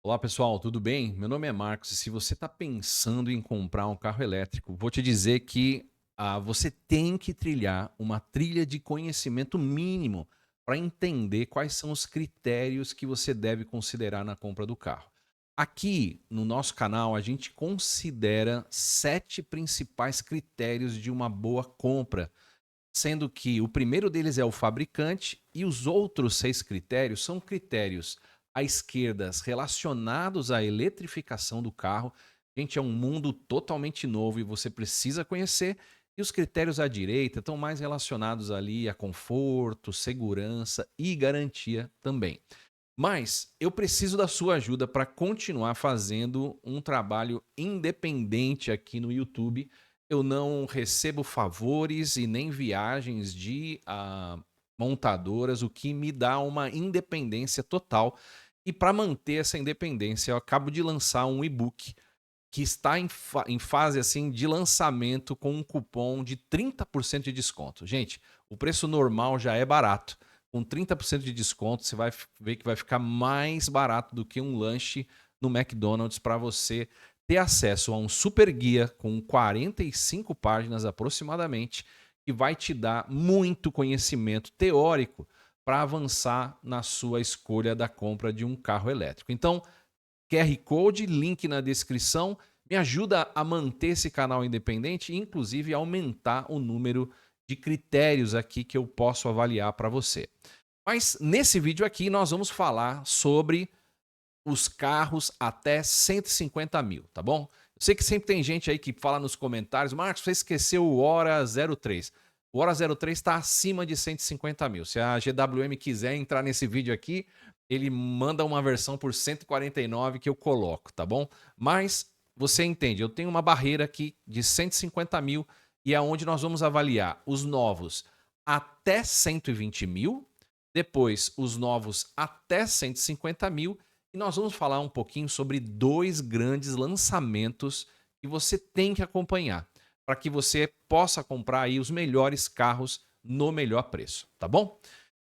Olá pessoal, tudo bem? Meu nome é Marcos e se você está pensando em comprar um carro elétrico, vou te dizer que você tem que trilhar uma trilha de conhecimento mínimo para entender quais são os critérios que você deve considerar na compra do carro. Aqui no nosso canal, a gente considera 7 principais critérios de uma boa compra, sendo que o primeiro deles é o fabricante e os outros 6 critérios são critérios à esquerda relacionados à eletrificação do carro. Gente, é um mundo totalmente novo e você precisa conhecer. E os critérios à direita estão mais relacionados ali a conforto, segurança e garantia também. Mas eu preciso da sua ajuda para continuar fazendo um trabalho independente aqui no YouTube. Eu não recebo favores e nem viagens de montadoras, o que me dá uma independência total. E para manter essa independência, eu acabo de lançar um e-book que está em fase assim de lançamento com um cupom de 30% de desconto. Gente, o preço normal já é barato. Com 30% de desconto, você vai ver que vai ficar mais barato do que um lanche no McDonald's para você ter acesso a um super guia com 45 páginas aproximadamente, que vai te dar muito conhecimento teórico para avançar na sua escolha da compra de um carro elétrico. Então, QR Code, link na descrição, me ajuda a manter esse canal independente e, inclusive, aumentar o número de critérios aqui que eu posso avaliar para você. Mas nesse vídeo aqui nós vamos falar sobre os carros até 150 mil, tá bom? Eu sei que sempre tem gente aí que fala nos comentários, Marcos, você esqueceu o Hora 03. O Hora 03 está acima de 150 mil. Se a GWM quiser entrar nesse vídeo aqui, ele manda uma versão por 149 que eu coloco, tá bom? Mas você entende, eu tenho uma barreira aqui de 150 mil e é onde nós vamos avaliar os novos até 120 mil, depois os novos até 150 mil e nós vamos falar um pouquinho sobre 2 grandes lançamentos que você tem que acompanhar, para que você possa comprar aí os melhores carros no melhor preço, tá bom?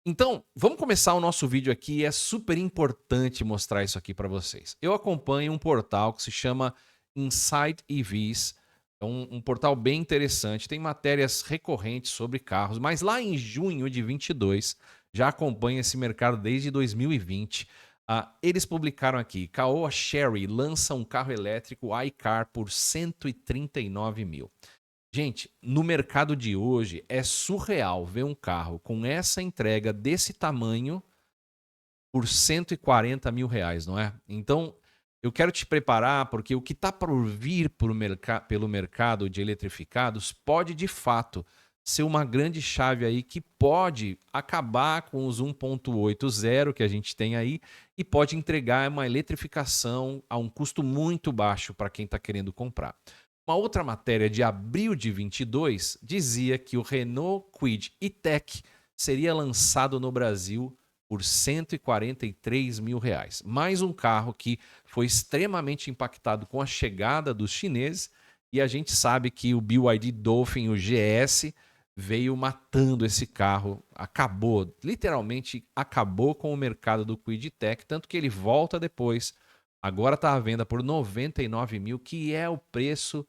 Então, vamos começar o nosso vídeo aqui, é super importante mostrar isso aqui para vocês. Eu acompanho um portal que se chama Inside EVs, é um portal bem interessante, tem matérias recorrentes sobre carros, mas lá em junho de 22, já acompanho esse mercado desde 2020. Eles publicaram aqui: Caoa Chery lança um carro elétrico iCar por 139 mil. Gente, no mercado de hoje é surreal ver um carro com essa entrega desse tamanho por 140 mil reais, não é? Então, eu quero te preparar porque o que está por vir pelo mercado de eletrificados pode de fato ser uma grande chave aí que pode acabar com os 1.80 que a gente tem aí e pode entregar uma eletrificação a um custo muito baixo para quem está querendo comprar. Uma outra matéria de abril de 22 dizia que o Renault Kwid E-Tech seria lançado no Brasil por 143 mil reais. Mais um carro que foi extremamente impactado com a chegada dos chineses e a gente sabe que o BYD Dolphin, o GS, veio matando esse carro, acabou, literalmente acabou com o mercado do Kwid Tech, tanto que ele volta depois, agora está à venda por 99 mil, que é o preço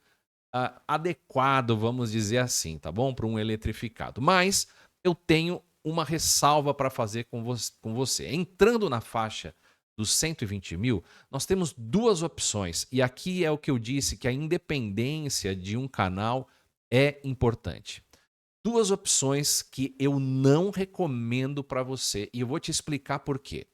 adequado, vamos dizer assim, tá bom? Para um eletrificado. Mas eu tenho uma ressalva para fazer com você. Entrando na faixa dos 120 mil, nós temos duas opções. E aqui é o que eu disse, que a independência de um canal é importante. Duas opções que eu não recomendo para você e eu vou te explicar por quê.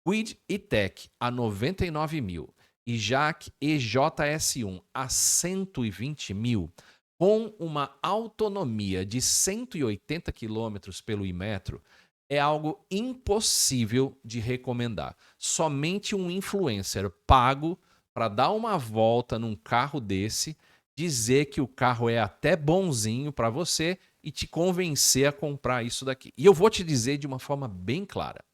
Kwid E-Tech a 99 mil e Jaque EJS1 a 120 mil, com uma autonomia de 180 quilômetros pelo Imetro, é algo impossível de recomendar. Somente um influencer pago para dar uma volta num carro desse, dizer que o carro é até bonzinho para você e te convencer a comprar isso daqui. E eu vou te dizer de uma forma bem clara.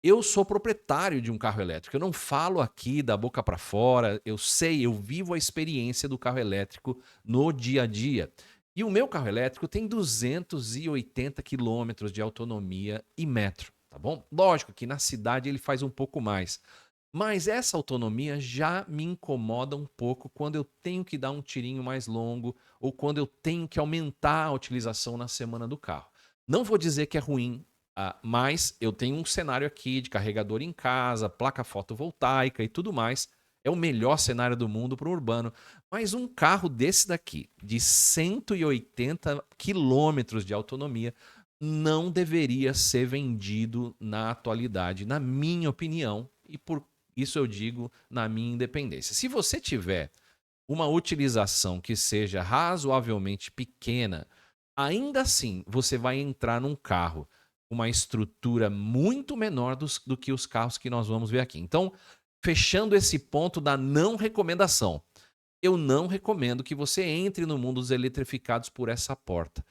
Eu sou proprietário de um carro elétrico. Eu não falo aqui da boca para fora. Eu sei, eu vivo a experiência do carro elétrico no dia a dia. E o meu carro elétrico tem 280 quilômetros de autonomia e metro, tá bom? Lógico que na cidade ele faz um pouco mais. Mas essa autonomia já me incomoda um pouco quando eu tenho que dar um tirinho mais longo ou quando eu tenho que aumentar a utilização na semana do carro. Não vou dizer que é ruim, mas eu tenho um cenário aqui de carregador em casa, placa fotovoltaica e tudo mais. É o melhor cenário do mundo para o urbano. Mas um carro desse daqui, de 180 quilômetros de autonomia, não deveria ser vendido na atualidade, na minha opinião, e por isso eu digo na minha independência. Se você tiver uma utilização que seja razoavelmente pequena, ainda assim você vai entrar num carro com uma estrutura muito menor do que os carros que nós vamos ver aqui. Então, fechando esse ponto da não recomendação, eu não recomendo que você entre no mundo dos eletrificados por essa porta.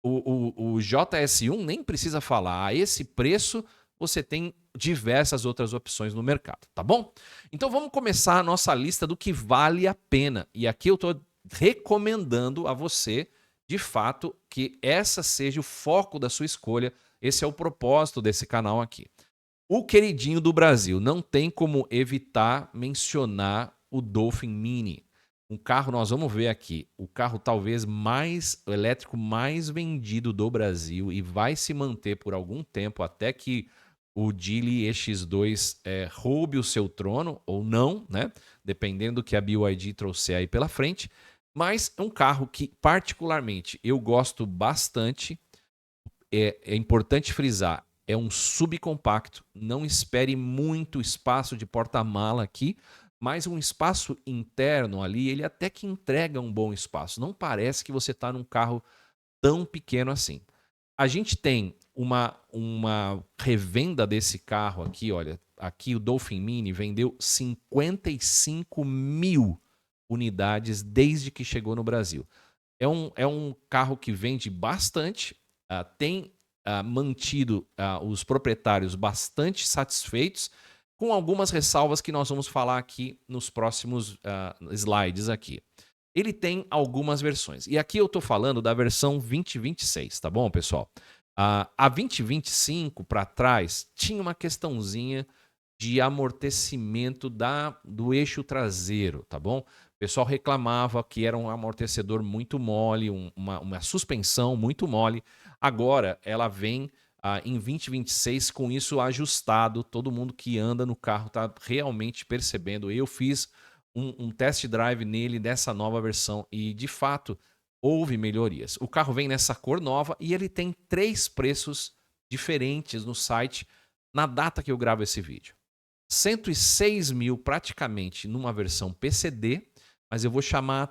O JS1 nem precisa falar. A esse preço, você tem diversas outras opções no mercado, tá bom? Então vamos começar a nossa lista do que vale a pena. E aqui eu estou recomendando a você, de fato, que essa seja o foco da sua escolha. Esse é o propósito desse canal aqui. O queridinho do Brasil, não tem como evitar mencionar o Dolphin Mini. Um carro, nós vamos ver aqui, o carro talvez o elétrico mais vendido do Brasil e vai se manter por algum tempo até que o Geely EX2 roube o seu trono ou não, né? Dependendo do que a BYD trouxer aí pela frente. Mas é um carro que particularmente eu gosto bastante. É importante frisar, é um subcompacto, não espere muito espaço de porta-mala aqui, mas um espaço interno ali, ele até que entrega um bom espaço. Não parece que você está num carro tão pequeno assim. A gente tem uma revenda desse carro aqui, olha, aqui o Dolphin Mini vendeu 55 mil unidades desde que chegou no Brasil. É um carro que vende bastante, tem mantido os proprietários bastante satisfeitos, com algumas ressalvas que nós vamos falar aqui nos próximos slides aqui. Ele tem algumas versões. E aqui eu estou falando da versão 2026, tá bom, pessoal? A 2025 para trás tinha uma questãozinha de amortecimento do eixo traseiro, tá bom? O pessoal reclamava que era um amortecedor muito mole, uma suspensão muito mole. Agora ela vem em 2026 com isso ajustado. Todo mundo que anda no carro está realmente percebendo. Eu fiz um test drive nele dessa nova versão e, de fato, houve melhorias. O carro vem nessa cor nova e ele tem 3 preços diferentes no site na data que eu gravo esse vídeo. 106 mil praticamente numa versão PCD, mas eu vou chamar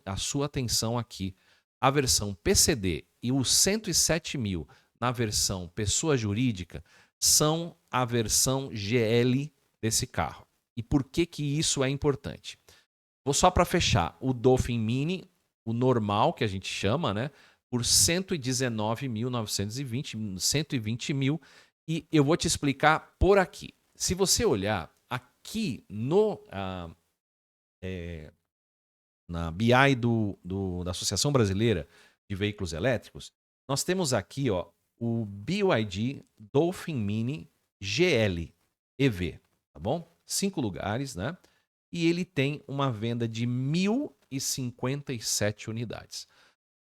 a sua atenção aqui. A versão PCD e os 107 mil na versão pessoa jurídica são a versão GL desse carro. E por que isso é importante? Vou só para fechar, o Dolphin Mini, o normal que a gente chama, né, por 119.920, 120 mil, e eu vou te explicar por aqui. Se você olhar aqui na BI da Associação Brasileira de Veículos Elétricos, nós temos aqui o BYD Dolphin Mini GL EV, tá bom? 5 lugares, né? E ele tem uma venda de 1.057 unidades.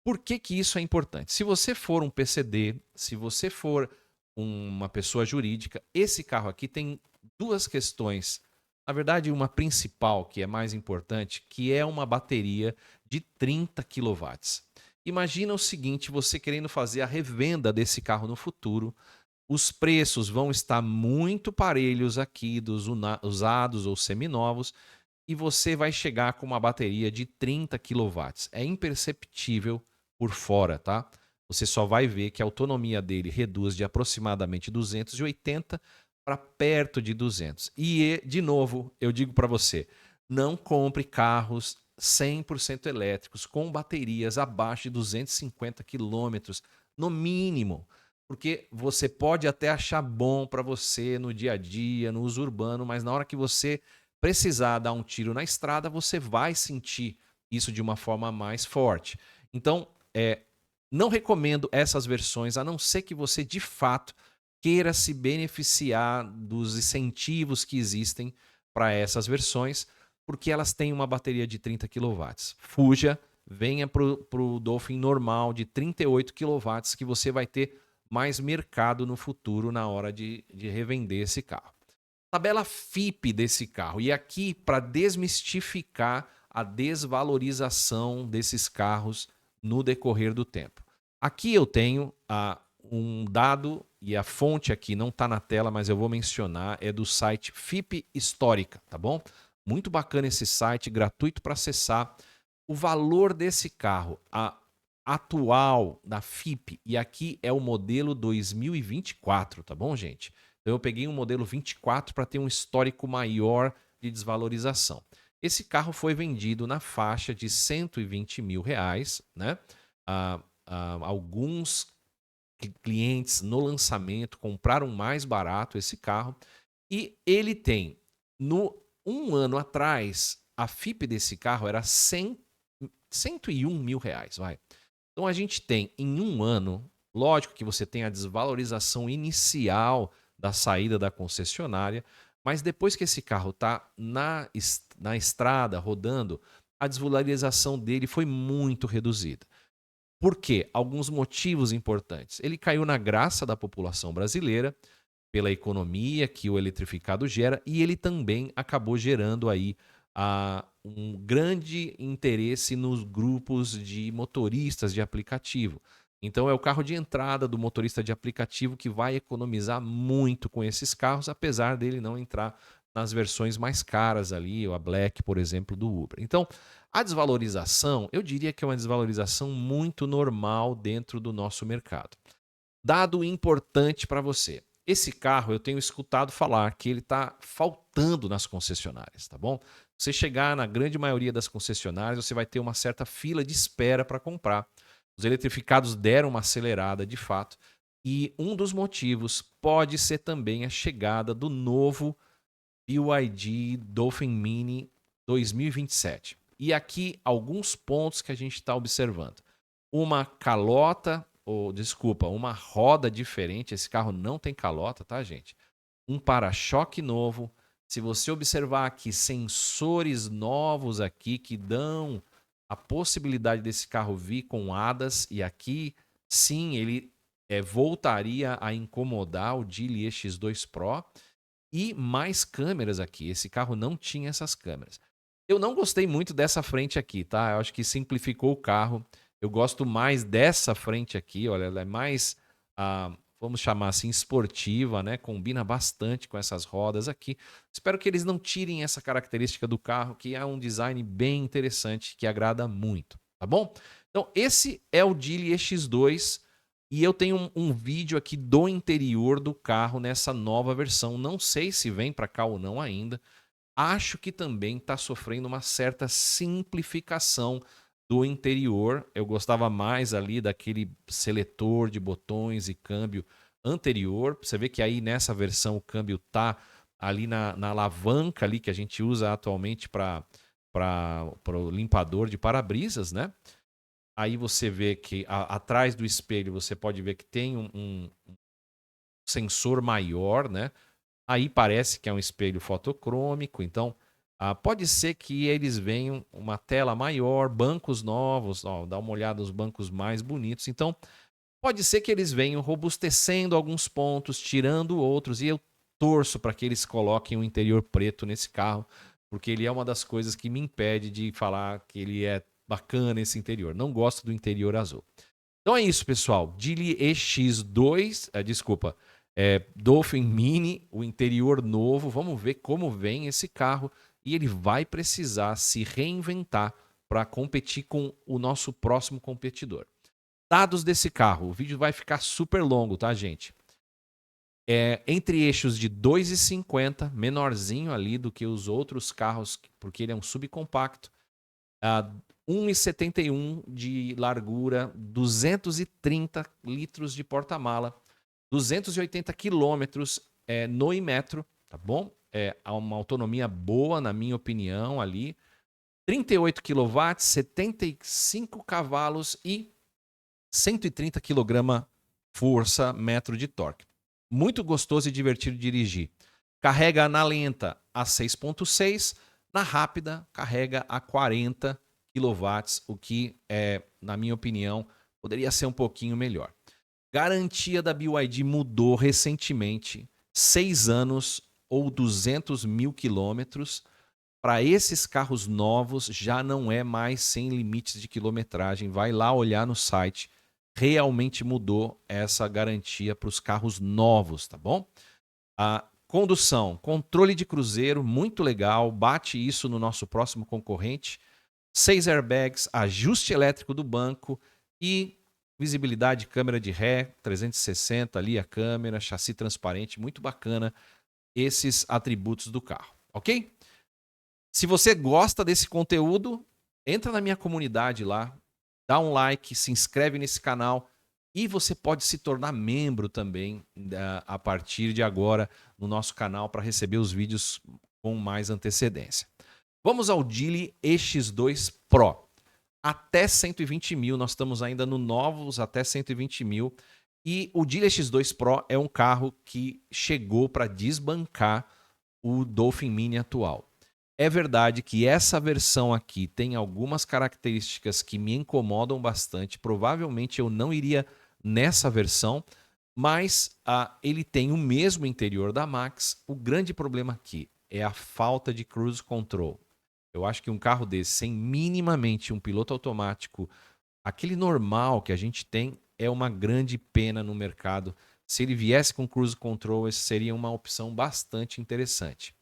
Por que isso é importante? Se você for um PCD, se você for uma pessoa jurídica, esse carro aqui tem 2 questões. Na verdade, uma principal, que é mais importante, que é uma bateria de 30 kW. Imagina o seguinte, você querendo fazer a revenda desse carro no futuro, os preços vão estar muito parelhos aqui dos usados ou seminovos, e você vai chegar com uma bateria de 30 kW. É imperceptível por fora, tá? Você só vai ver que a autonomia dele reduz de aproximadamente 280 para perto de 200. E, de novo, eu digo para você, não compre carros 100% elétricos com baterias abaixo de 250 quilômetros, no mínimo. Porque você pode até achar bom para você no dia a dia, no uso urbano, mas na hora que você precisar dar um tiro na estrada, você vai sentir isso de uma forma mais forte. Então, não recomendo essas versões, a não ser que você de fato queira se beneficiar dos incentivos que existem para essas versões, porque elas têm uma bateria de 30 kW. Fuja, venha para o Dolphin normal de 38 kW, que você vai ter mais mercado no futuro na hora de revender esse carro. Tabela FIPE desse carro. E aqui, para desmistificar a desvalorização desses carros no decorrer do tempo. Aqui eu tenho um dado, e a fonte aqui não está na tela, mas eu vou mencionar, é do site FIPE Histórica, tá bom? Muito bacana esse site, gratuito para acessar. O valor desse carro, a atual da FIPE, e aqui é o modelo 2024, tá bom, gente? Então eu peguei um modelo 24 para ter um histórico maior de desvalorização. Esse carro foi vendido na faixa de R$120 mil, né? Alguns clientes no lançamento compraram mais barato esse carro e ele tem, um ano atrás, a FIPE desse carro era R$101 mil, vai. Então a gente tem em um ano, lógico que você tem a desvalorização inicial da saída da concessionária, mas depois que esse carro está na estrada, rodando, a desvalorização dele foi muito reduzida. Por quê? Alguns motivos importantes. Ele caiu na graça da população brasileira, pela economia que o eletrificado gera, e ele também acabou gerando aí um grande interesse nos grupos de motoristas de aplicativo. Então é o carro de entrada do motorista de aplicativo que vai economizar muito com esses carros, apesar dele não entrar nas versões mais caras ali, a Black, por exemplo, do Uber. Então, a desvalorização, eu diria que é uma desvalorização muito normal dentro do nosso mercado. Dado importante para você. Esse carro eu tenho escutado falar que ele está faltando nas concessionárias, tá bom? Você chegar na grande maioria das concessionárias, você vai ter uma certa fila de espera para comprar. Os eletrificados deram uma acelerada de fato. E um dos motivos pode ser também a chegada do novo BYD Dolphin Mini 2027. E aqui alguns pontos que a gente está observando. Uma calota, ou desculpa, uma roda diferente. Esse carro não tem calota, tá, gente? Um para-choque novo. Se você observar aqui, sensores novos aqui que dão a possibilidade desse carro vir com hadas. E aqui, sim, ele voltaria a incomodar o Geely EX2 Pro. E mais câmeras aqui. Esse carro não tinha essas câmeras. Eu não gostei muito dessa frente aqui, tá? Eu acho que simplificou o carro. Eu gosto mais dessa frente aqui, olha, ela é mais, vamos chamar assim, esportiva, né? Combina bastante com essas rodas aqui. Espero que eles não tirem essa característica do carro, que é um design bem interessante, que agrada muito, tá bom? Então, esse é o Geely EX2 e eu tenho um vídeo aqui do interior do carro nessa nova versão. Não sei se vem para cá ou não ainda. Acho que também está sofrendo uma certa simplificação do interior. Eu gostava mais ali daquele seletor de botões e câmbio anterior. Você vê que aí nessa versão o câmbio tá ali na alavanca ali que a gente usa atualmente para o limpador de para-brisas, né? Aí você vê que atrás do espelho você pode ver que tem um sensor maior, né? Aí parece que é um espelho fotocrômico, então pode ser que eles venham uma tela maior, bancos novos, ó, dá uma olhada nos bancos mais bonitos. Então, pode ser que eles venham robustecendo alguns pontos, tirando outros, e eu torço para que eles coloquem um interior preto nesse carro, porque ele é uma das coisas que me impede de falar que ele é bacana esse interior. Não gosto do interior azul. Então é isso, pessoal. Geely EX2, desculpa, Dolphin Mini, o interior novo. Vamos ver como vem esse carro e ele vai precisar se reinventar para competir com o nosso próximo competidor. Dados desse carro. O vídeo vai ficar super longo, tá, gente? Entre eixos de 2,50, menorzinho ali do que os outros carros, porque ele é um subcompacto. 1,71 de largura, 230 litros de porta-mala, 280 quilômetros no Imetro, tá bom? Há uma autonomia boa, na minha opinião, ali. 38 kW, 75 cavalos e 130 kg força metro de torque. muito gostoso e divertido de dirigir. Carrega na lenta a 6,6, na rápida carrega a 40 kW, o que, na minha opinião, poderia ser um pouquinho melhor. Garantia da BYD mudou recentemente, 6 anos ou 200 mil quilômetros. Para esses carros novos já não é mais sem limites de quilometragem. Vai lá olhar no site. Realmente mudou essa garantia para os carros novos, tá bom? A condução, controle de cruzeiro, muito legal. Bate isso no nosso próximo concorrente. 6 airbags, ajuste elétrico do banco e visibilidade, câmera de ré, 360 ali a câmera, chassi transparente, muito bacana esses atributos do carro, ok? Se você gosta desse conteúdo, entra na minha comunidade lá, dá um like, se inscreve nesse canal e você pode se tornar membro também a partir de agora no nosso canal para receber os vídeos com mais antecedência. Vamos ao Geely EX2 Pro. Até 120 mil, nós estamos ainda no novos até 120 mil. E o Geely EX2 Pro é um carro que chegou para desbancar o Dolphin Mini atual. É verdade que essa versão aqui tem algumas características que me incomodam bastante. Provavelmente eu não iria nessa versão, mas ele tem o mesmo interior da Max. O grande problema aqui é a falta de cruise control. Eu acho que um carro desse, sem minimamente um piloto automático, aquele normal que a gente tem, é uma grande pena no mercado. Se ele viesse com cruise control, esse seria uma opção bastante interessante.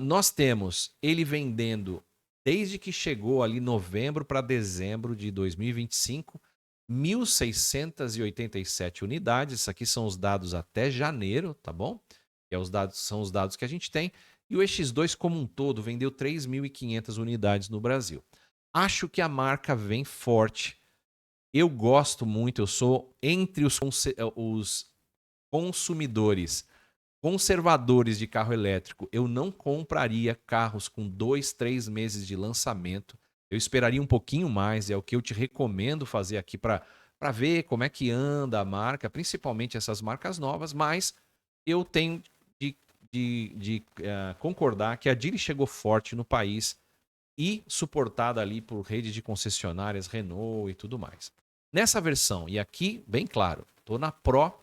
Nós temos ele vendendo, desde que chegou ali novembro para dezembro de 2025, 1.687 unidades. Isso aqui são os dados até janeiro, tá bom? Que são os dados que a gente tem. E o EX2 como um todo vendeu 3.500 unidades no Brasil. Acho que a marca vem forte. Eu gosto muito, eu sou entre os consumidores conservadores de carro elétrico. Eu não compraria carros com 2, 3 meses de lançamento. Eu esperaria um pouquinho mais, é o que eu te recomendo fazer aqui para ver como é que anda a marca, principalmente essas marcas novas, mas eu tenho de concordar que a Geely chegou forte no país e suportada ali por redes de concessionárias, Renault e tudo mais. Nessa versão, e aqui, bem claro, estou na Pro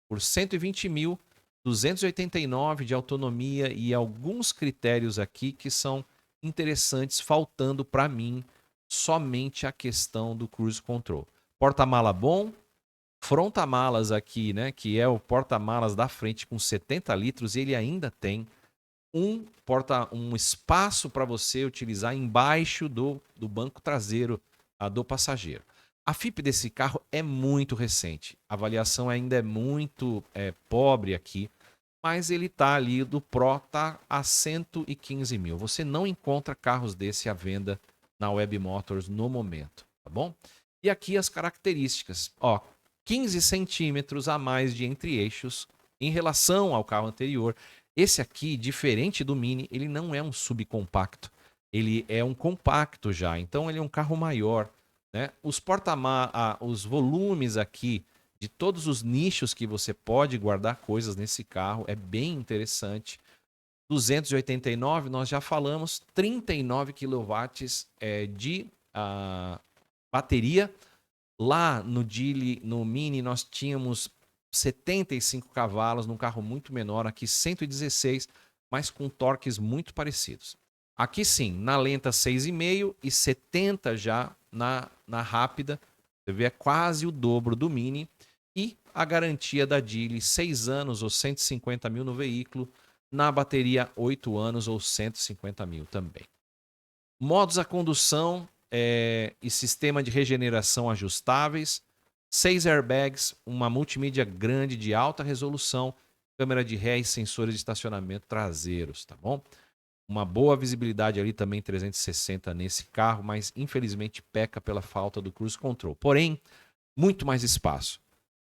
por 120 mil, 289 de autonomia e alguns critérios aqui que são interessantes, faltando para mim somente a questão do cruise control. Porta-mala bom, fronta-malas aqui, né, que é o porta-malas da frente com 70 litros, ele ainda tem um espaço para você utilizar embaixo do banco traseiro do passageiro. A FIP desse carro é muito recente, a avaliação ainda é muito pobre aqui, mas ele está ali, do Pro está a 115 mil. Você não encontra carros desse à venda na Web Motors no momento, tá bom? E aqui as características, 15 centímetros a mais de entre-eixos em relação ao carro anterior. Esse aqui, diferente do Mini, ele não é um subcompacto, ele é um compacto já, então ele é um carro maior, né? Os volumes aqui de todos os nichos que você pode guardar coisas nesse carro é bem interessante. 289, nós já falamos, 39 kW de bateria. Lá no Geely, no Mini, nós tínhamos 75 cavalos, num carro muito menor, aqui 116, mas com torques muito parecidos. Aqui sim, na lenta 6,5 e 70 já na rápida, você vê, é quase o dobro do Mini. E a garantia da Geely, 6 anos ou 150 mil no veículo, na bateria 8 anos ou 150 mil também. Modos a condução e sistema de regeneração ajustáveis, 6 airbags, uma multimídia grande de alta resolução, câmera de ré e sensores de estacionamento traseiros, tá bom? Uma boa visibilidade ali também 360 nesse carro, mas infelizmente peca pela falta do cruise control. Porém, muito mais espaço,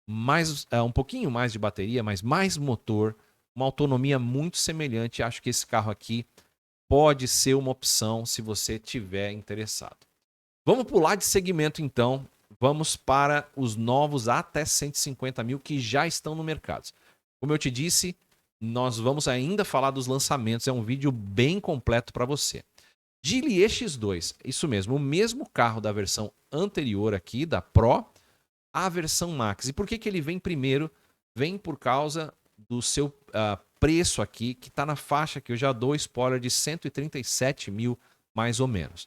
um pouquinho mais de bateria, mas mais motor, uma autonomia muito semelhante. Acho que esse carro aqui pode ser uma opção se você tiver interessado. Vamos pular de segmento então, vamos para os novos até 150 mil que já estão no mercado. Como eu te disse, nós vamos ainda falar dos lançamentos. É um vídeo bem completo para você. Geely EX2, isso mesmo, o mesmo carro da versão anterior aqui, da Pro, a versão Max. E por que ele vem primeiro? Vem por causa do seu preço aqui, que está na faixa que eu já dou spoiler de 137 mil, mais ou menos.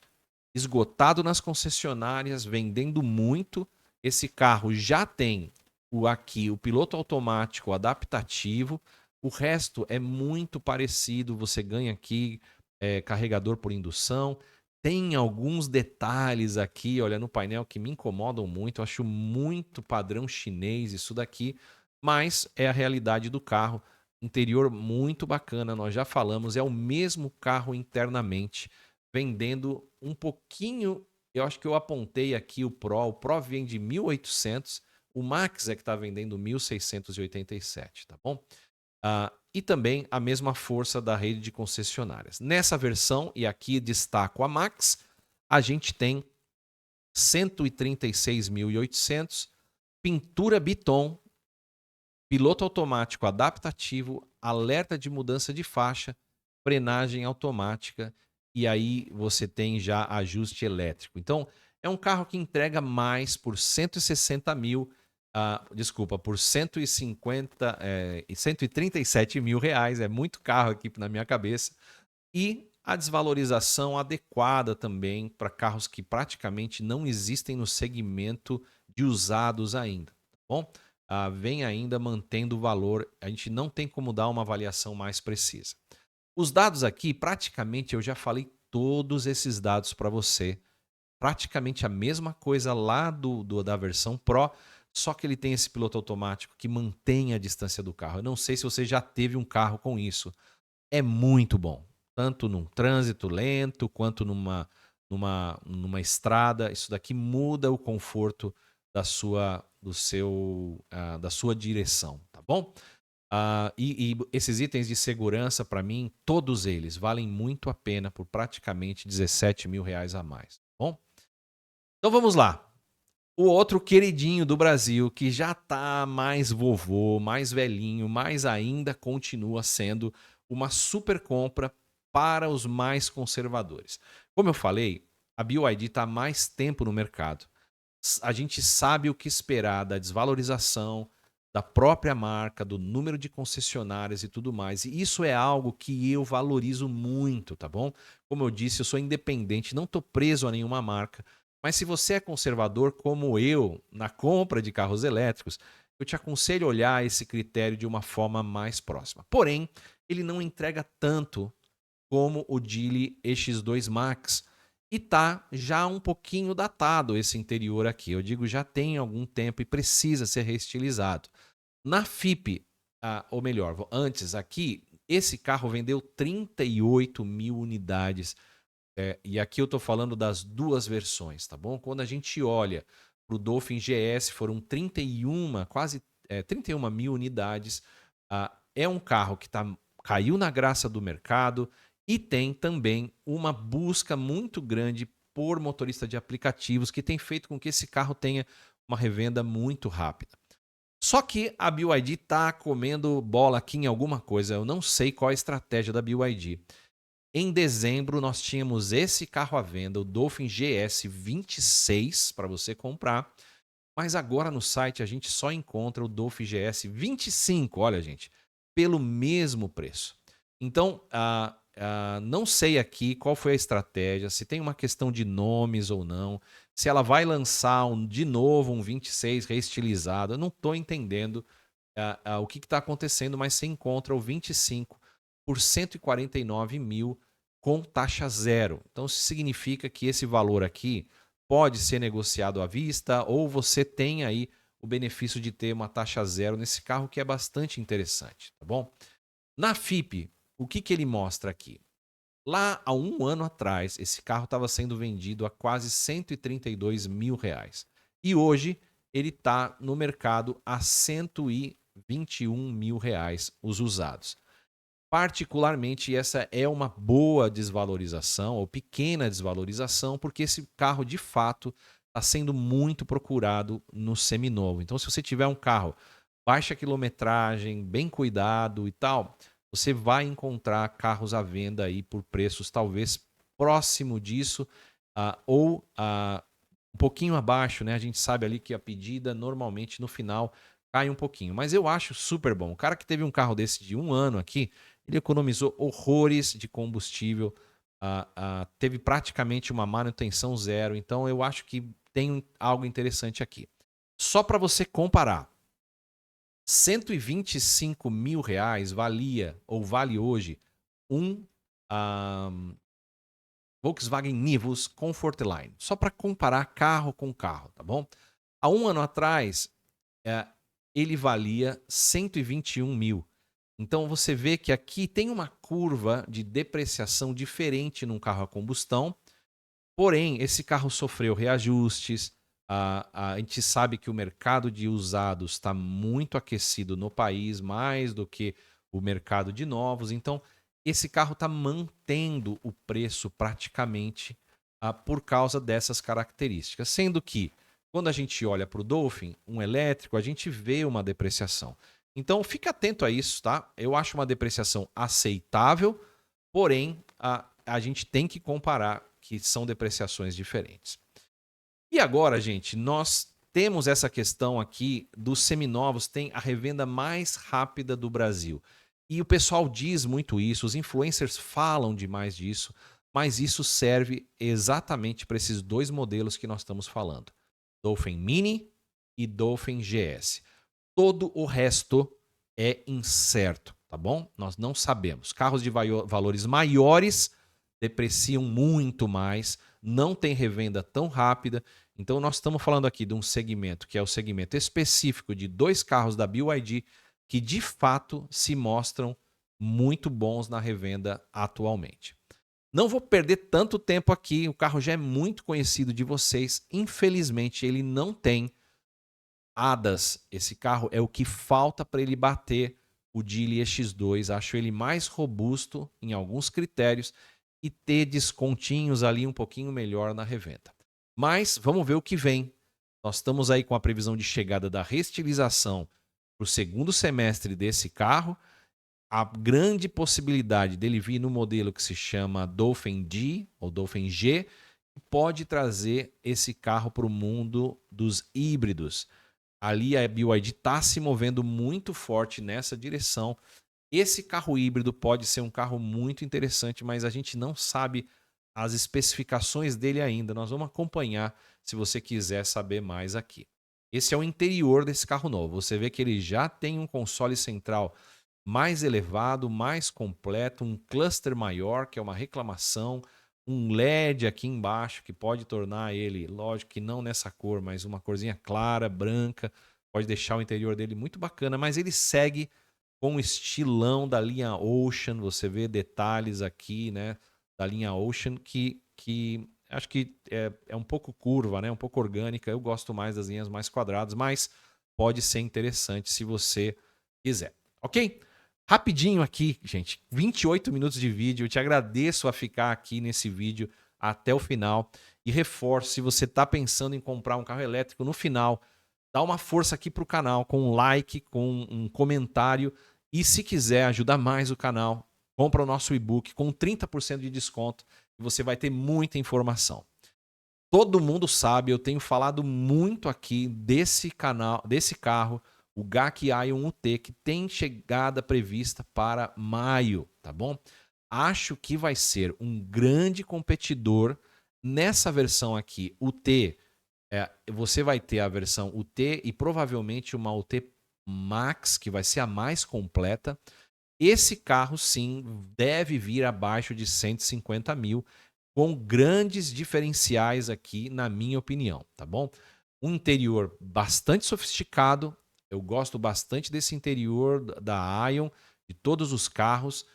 Esgotado nas concessionárias, vendendo muito. Esse carro já tem o piloto automático adaptativo. O resto é muito parecido. Você ganha aqui carregador por indução. Tem alguns detalhes aqui, olha, no painel que me incomodam muito. Eu acho muito padrão chinês isso daqui, mas é a realidade do carro. Interior muito bacana, nós já falamos, é o mesmo carro internamente, vendendo um pouquinho. Eu acho que eu apontei aqui o Pro vende 1.800, o Max é que está vendendo 1.687, tá bom? E também a mesma força da rede de concessionárias. Nessa versão, e aqui destaco a Max, a gente tem 136.800, pintura Biton, piloto automático adaptativo, alerta de mudança de faixa, frenagem automática e aí você tem já ajuste elétrico. Então, é um carro que entrega mais por 160 mil, por 150 e 137 mil reais. É muito carro aqui na minha cabeça. E a desvalorização adequada também para carros que praticamente não existem no segmento de usados ainda. Tá bom? Vem ainda mantendo o valor, a gente não tem como dar uma avaliação mais precisa. Os dados aqui, praticamente eu já falei todos esses dados para você. Praticamente a mesma coisa lá da versão Pro, só que ele tem esse piloto automático que mantém a distância do carro. Eu não sei se você já teve um carro com isso. É muito bom, tanto num trânsito lento quanto numa estrada. Isso daqui muda o conforto da sua direção, tá bom? E esses itens de segurança, para mim, todos eles valem muito a pena por praticamente 17 mil reais a mais, tá bom? Então vamos lá. O outro queridinho do Brasil, que já tá mais vovô, mais velhinho, mas ainda continua sendo uma super compra para os mais conservadores. Como eu falei, a BYD está há mais tempo no mercado. A gente sabe o que esperar da desvalorização da própria marca, do número de concessionárias e tudo mais. E isso é algo que eu valorizo muito, tá bom? Como eu disse, eu sou independente, não estou preso a nenhuma marca. Mas se você é conservador como eu na compra de carros elétricos, eu te aconselho a olhar esse critério de uma forma mais próxima. Porém, ele não entrega tanto como o Geely EX2 Max. E tá já um pouquinho datado esse interior aqui. Eu digo já tem algum tempo e precisa ser reestilizado. Na FIP, ou melhor, antes aqui, esse carro vendeu 38 mil unidades. E aqui eu estou falando das duas versões, tá bom? Quando a gente olha para o Dolphin GS, foram 31, quase 31 mil unidades. É um carro que caiu na graça do mercado e tem também uma busca muito grande por motorista de aplicativos que tem feito com que esse carro tenha uma revenda muito rápida. Só que a BYD está comendo bola aqui em alguma coisa. Eu não sei qual a estratégia da BYD. Em dezembro, nós tínhamos esse carro à venda, o Dolphin GS 26, para você comprar. Mas agora no site a gente só encontra o Dolphin GS 25, olha, gente, pelo mesmo preço. Então, não sei aqui qual foi a estratégia, se tem uma questão de nomes ou não, se ela vai lançar de novo um 26 reestilizado. Eu não estou entendendo o que está acontecendo, mas você encontra o 25 por 149 mil com taxa zero. Então, isso significa que esse valor aqui pode ser negociado à vista ou você tem aí o benefício de ter uma taxa zero nesse carro, que é bastante interessante, tá bom? Na FIP, o que ele mostra aqui? Lá há um ano atrás, esse carro estava sendo vendido a quase 132 mil reais. E hoje ele está no mercado a 121 mil reais os usados. Particularmente, essa é uma boa desvalorização ou pequena desvalorização, porque esse carro de fato está sendo muito procurado no seminovo. Então, se você tiver um carro baixa quilometragem, bem cuidado e tal, você vai encontrar carros à venda aí por preços talvez próximo disso, ou um pouquinho abaixo, né? A gente sabe ali que a pedida normalmente no final cai um pouquinho. Mas eu acho super bom. O cara que teve um carro desse de 1 ano aqui, ele economizou horrores de combustível, teve praticamente uma manutenção zero. Então eu acho que tem algo interessante aqui. Só para você comparar, R$ 125 mil valia ou vale hoje um ah, Volkswagen Nivus Comfortline. Só para comparar carro com carro, tá bom? Há 1 ano atrás, ele valia 121 mil. Então você vê que aqui tem uma curva de depreciação diferente num carro a combustão. Porém, esse carro sofreu reajustes. A gente sabe que o mercado de usados está muito aquecido no país, mais do que o mercado de novos. Então, esse carro está mantendo o preço praticamente por causa dessas características. Sendo que, quando a gente olha para o Dolphin, um elétrico, a gente vê uma depreciação. Então, fica atento a isso, tá? Eu acho uma depreciação aceitável, porém, a gente tem que comparar que são depreciações diferentes. E agora, gente, nós temos essa questão aqui dos seminovos, tem a revenda mais rápida do Brasil. E o pessoal diz muito isso, os influencers falam demais disso, mas isso serve exatamente para esses dois modelos que nós estamos falando. Dolphin Mini e Dolphin GS. Todo o resto é incerto, tá bom? Nós não sabemos. Carros de valores maiores depreciam muito mais, não tem revenda tão rápida. Então nós estamos falando aqui de um segmento que é o segmento específico de 2 carros da BYD que de fato se mostram muito bons na revenda atualmente. Não vou perder tanto tempo aqui, o carro já é muito conhecido de vocês. Infelizmente, ele não tem hadas. Esse carro é o que falta para ele bater o Geely EX2. Acho ele mais robusto em alguns critérios e ter descontinhos ali um pouquinho melhor na revenda. Mas vamos ver o que vem. Nós estamos aí com a previsão de chegada da reestilização para o segundo semestre desse carro. A grande possibilidade dele vir no modelo que se chama Dolphin G ou Dolphin G pode trazer esse carro para o mundo dos híbridos. Ali a BYD está se movendo muito forte nessa direção. Esse carro híbrido pode ser um carro muito interessante, mas a gente não sabe as especificações dele ainda. Nós vamos acompanhar se você quiser saber mais aqui. Esse é o interior desse carro novo. Você vê que ele já tem um console central mais elevado, mais completo, um cluster maior, que é uma reclamação, um LED aqui embaixo que pode tornar ele, lógico que não nessa cor, mas uma corzinha clara, branca, pode deixar o interior dele muito bacana, mas ele segue com o estilão da linha Ocean. Você vê detalhes aqui, né, da linha Ocean que acho que é um pouco curva, né, um pouco orgânica. Eu gosto mais das linhas mais quadradas, mas pode ser interessante se você quiser, ok? Rapidinho aqui, gente, 28 minutos de vídeo. Eu te agradeço a ficar aqui nesse vídeo até o final. E reforço, se você está pensando em comprar um carro elétrico, no final, dá uma força aqui para o canal com um like, com um comentário. E se quiser ajudar mais o canal, compra o nosso e-book com 30% de desconto e você vai ter muita informação. Todo mundo sabe, eu tenho falado muito aqui desse canal, desse carro, o GAC Aion UT, que tem chegada prevista para maio, tá bom? Acho que vai ser um grande competidor nessa versão aqui, UT. Você vai ter a versão UT e provavelmente uma UT Max, que vai ser a mais completa. Esse carro, sim, deve vir abaixo de 150 mil, com grandes diferenciais aqui, na minha opinião, tá bom? Um interior bastante sofisticado. Eu gosto bastante desse interior da Aion, de todos os carros.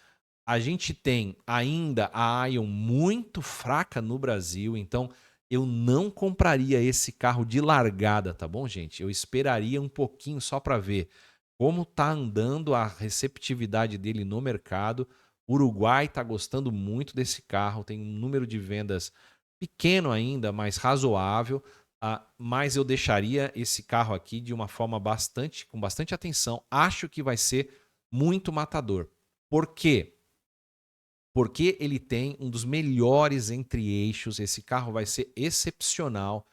A gente tem ainda a Aion muito fraca no Brasil, então eu não compraria esse carro de largada, tá bom, gente? Eu esperaria um pouquinho só para ver como tá andando a receptividade dele no mercado. O Uruguai está gostando muito desse carro, tem um número de vendas pequeno ainda, mas razoável. mas eu deixaria esse carro aqui de uma forma com bastante atenção. Acho que vai ser muito matador. Por quê? Porque ele tem um dos melhores entre-eixos. Esse carro vai ser excepcional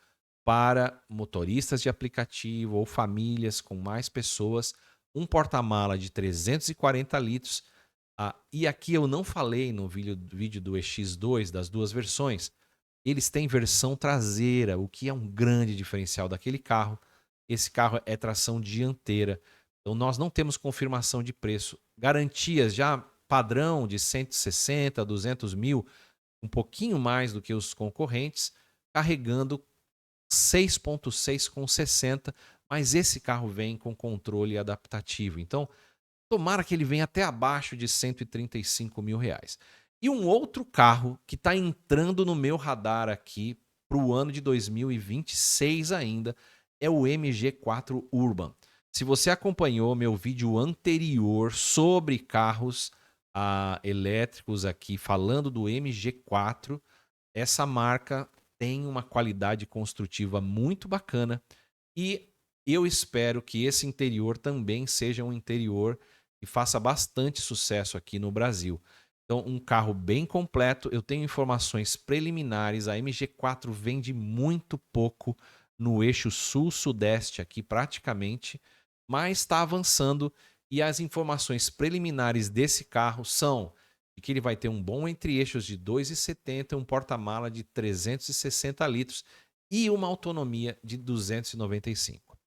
para motoristas de aplicativo ou famílias com mais pessoas. Um porta-mala de 340 litros. E aqui eu não falei no vídeo do EX2, das duas versões. Eles têm versão traseira, o que é um grande diferencial daquele carro. Esse carro é tração dianteira. Então nós não temos confirmação de preço. Garantias já padrão de 160, 200 mil, um pouquinho mais do que os concorrentes, carregando 6.6 com 60, mas esse carro vem com controle adaptativo. Então, tomara que ele venha até abaixo de 135 mil reais. E um outro carro que está entrando no meu radar aqui para o ano de 2026 ainda é o MG4 Urban. Se você acompanhou meu vídeo anterior sobre carros elétricos aqui, falando do MG4, essa marca tem uma qualidade construtiva muito bacana e eu espero que esse interior também seja um interior que faça bastante sucesso aqui no Brasil. Então, um carro bem completo. Eu tenho informações preliminares. A MG4 vende muito pouco no eixo sul-sudeste aqui praticamente, mas está avançando e as informações preliminares desse carro são de que ele vai ter um bom entre-eixos de 2,70, um porta-mala de 360 litros e uma autonomia de 295.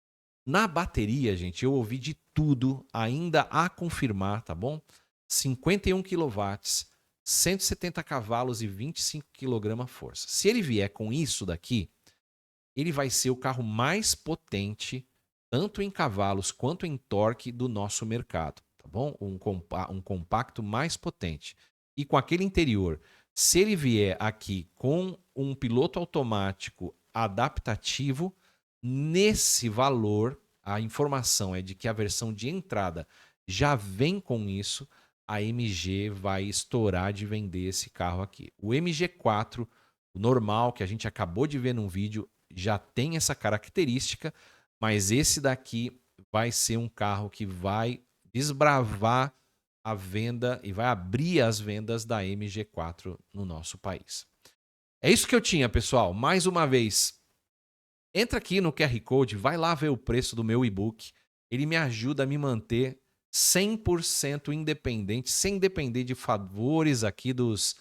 Na bateria, gente, eu ouvi de tudo, ainda a confirmar, tá bom? 51 kW, 170 cavalos e 25 kg-força. Se ele vier com isso daqui, ele vai ser o carro mais potente, tanto em cavalos quanto em torque do nosso mercado, tá bom? Um compacto mais potente. E com aquele interior, se ele vier aqui com um piloto automático adaptativo, nesse valor, a informação é de que a versão de entrada já vem com isso, a MG vai estourar de vender esse carro aqui. O MG4, o normal, que a gente acabou de ver num vídeo, já tem essa característica, mas esse daqui vai ser um carro que vai desbravar a venda e vai abrir as vendas da MG4 no nosso país. É isso que eu tinha, pessoal. Mais uma vez, entra aqui no QR Code, vai lá ver o preço do meu e-book. Ele me ajuda a me manter 100% independente, sem depender de favores aqui dos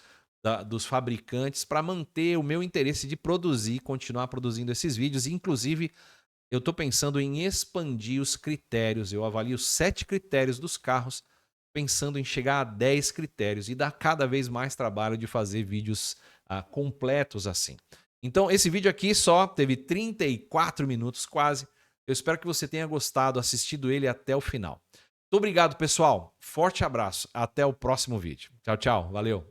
fabricantes, para manter o meu interesse de produzir, continuar produzindo esses vídeos. Inclusive, eu estou pensando em expandir os critérios. Eu avalio 7 critérios dos carros, pensando em chegar a 10 critérios e dar cada vez mais trabalho de fazer vídeos completos assim. Então, esse vídeo aqui só teve 34 minutos quase. Eu espero que você tenha gostado, assistido ele até o final. Muito obrigado, pessoal. Forte abraço. Até o próximo vídeo. Tchau, tchau. Valeu.